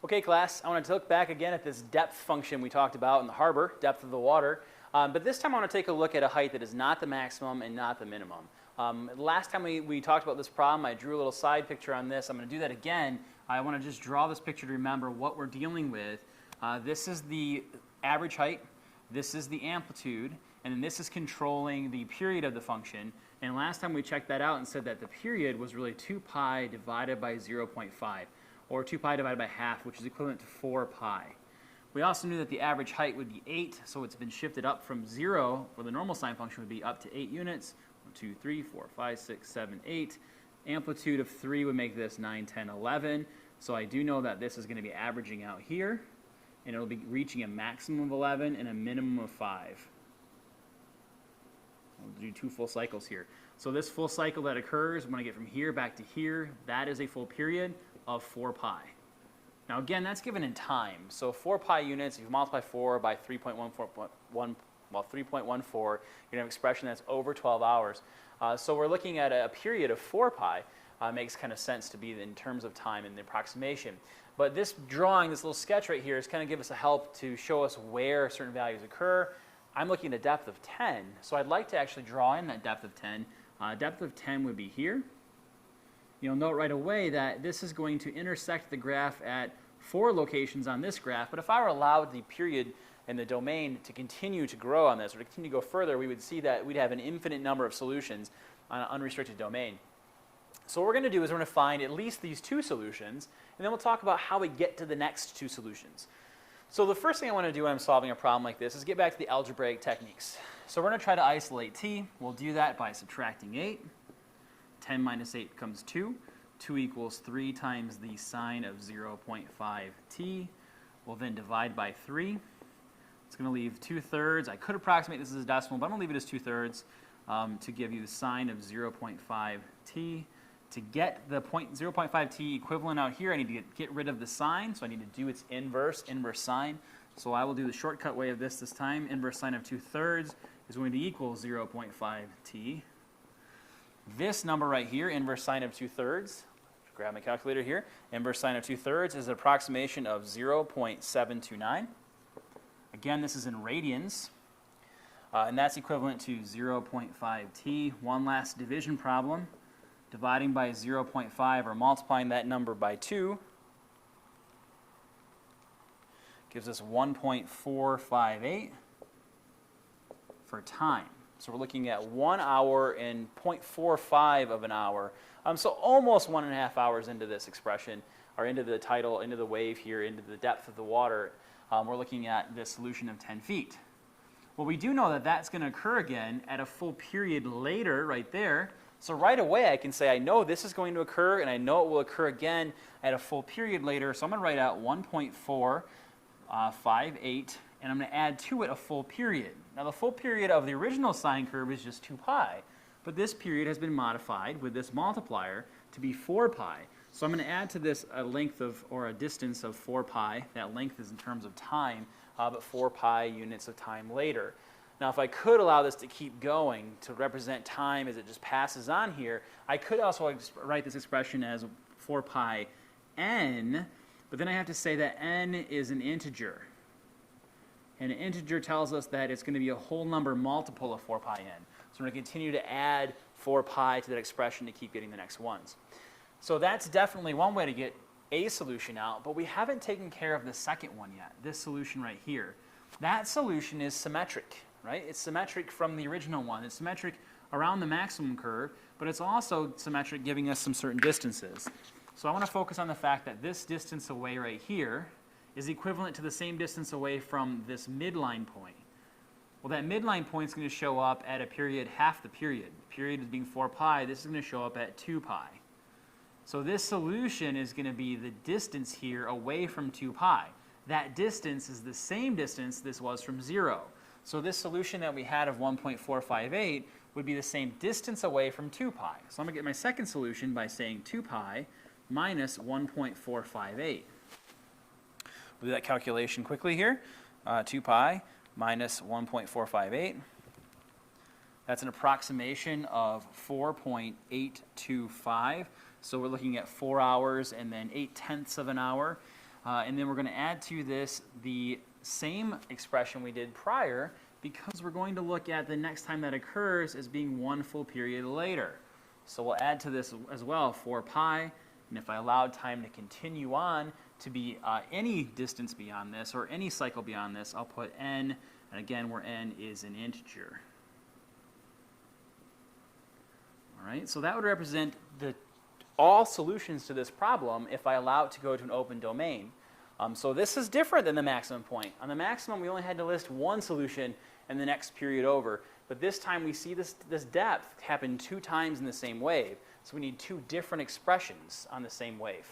Okay, class, I want to look back again at this depth function we talked about in the harbor, depth of the water. But this time I want to take a look at a height that is not the maximum and not the minimum. Last time we talked about this problem, I drew a little side picture on this. I'm going to do that again. I want to just draw this picture to remember what we're dealing with. This is the average height, this is the amplitude, and then this is controlling the period of the function. And last time we checked that out and said that the period was really 2 pi divided by 0.5, or 2 pi divided by half, which is equivalent to 4 pi. We also knew that the average height would be 8, so it's been shifted up from 0, where the normal sine function would be up to 8 units. 1, 2, 3, 4, 5, 6, 7, 8. Amplitude of 3 would make this 9, 10, 11. So I do know that this is going to be averaging out here, and it'll be reaching a maximum of 11 and a minimum of 5. We'll do 2 full cycles here. So this full cycle that occurs when I get from here back to here, that is a full period of 4 pi. Now again, that's given in time. So 4 pi units, if you multiply 4 by 3.14, you're going to have an expression that's over 12 hours. So we're looking at a period of 4 pi. Makes kind of sense to be in terms of time and the approximation. But this drawing, this little sketch right here, is kind of give us a help to show us where certain values occur. I'm looking at a depth of 10, so I'd like to actually draw in that depth of 10. Depth of 10 would be here. You'll note right away that this is going to intersect the graph at 4 locations on this graph, but if I were allowed the period and the domain to continue to grow on this, or to continue to go further, we would see that we'd have an infinite number of solutions on an unrestricted domain. So what we're going to do is we're going to find at least these 2 solutions, and then we'll talk about how we get to the next 2 solutions. So the first thing I want to do when I'm solving a problem like this is get back to the algebraic techniques. So we're going to try to isolate t. We'll do that by subtracting 8. 10 minus 8 becomes 2. 2 equals 3 times the sine of 0.5t. We'll then divide by 3. It's going to leave 2/3. I could approximate this as a decimal, but I'm going to leave it as 2/3 to give you the sine of 0.5t. To get the 0.5t equivalent out here, I need to get rid of the sine, so I need to do its inverse sine. So I will do the shortcut way of this time. Inverse sine of 2/3 is going to equal 0.5t. This number right here, inverse sine of 2/3, grab my calculator here, inverse sine of 2/3 is an approximation of 0.729. Again, this is in radians, and that's equivalent to 0.5t. One last division problem. Dividing by 0.5 or multiplying that number by 2 gives us 1.458 for time. So we're looking at 1 hour and 0.45 of an hour. So almost 1.5 hours into this expression, or into the tidal, into the wave here, into the depth of the water. We're looking at this solution of 10 feet. Well, we do know that that's going to occur again at a full period later, right there. So right away I can say I know this is going to occur, and I know it will occur again at a full period later. So I'm going to write out 1.458, and I'm going to add to it a full period. Now the full period of the original sine curve is just 2 pi, but this period has been modified with this multiplier to be 4 pi. So I'm going to add to this a length of, or a distance of 4 pi. That length is in terms of time, but 4 pi units of time later. Now, if I could allow this to keep going to represent time as it just passes on here, I could also write this expression as 4 pi n, but then I have to say that n is an integer. And an integer tells us that it's going to be a whole number multiple of 4 pi n. So we're going to continue to add 4 pi to that expression to keep getting the next ones. So that's definitely one way to get a solution out, but we haven't taken care of the second one yet, this solution right here. That solution is symmetric. Right? It's symmetric from the original one. It's symmetric around the maximum curve, but it's also symmetric giving us some certain distances. So I want to focus on the fact that this distance away right here is equivalent to the same distance away from this midline point. Well, that midline point is going to show up at a period half the period. The period is being 4 pi. This is going to show up at 2 pi. So this solution is going to be the distance here away from 2 pi. That distance is the same distance this was from 0. So this solution that we had of 1.458 would be the same distance away from 2 pi. So I'm going to get my second solution by saying 2 pi minus 1.458. We'll do that calculation quickly here. 2 pi minus 1.458. That's an approximation of 4.825. So we're looking at 4 hours and then 8/10 of an hour. And then we're going to add to this the same expression we did prior, because we're going to look at the next time that occurs as being 1 full period later. So we'll add to this as well 4 pi, and if I allowed time to continue on to be any distance beyond this or any cycle beyond this, I'll put n, and again where n is an integer. All right, so that would represent all solutions to this problem if I allow it to go to an open domain. So this is different than the maximum point. On the maximum, we only had to list 1 solution and the next period over. But this time, we see this depth happen 2 times in the same wave. So we need 2 different expressions on the same wave.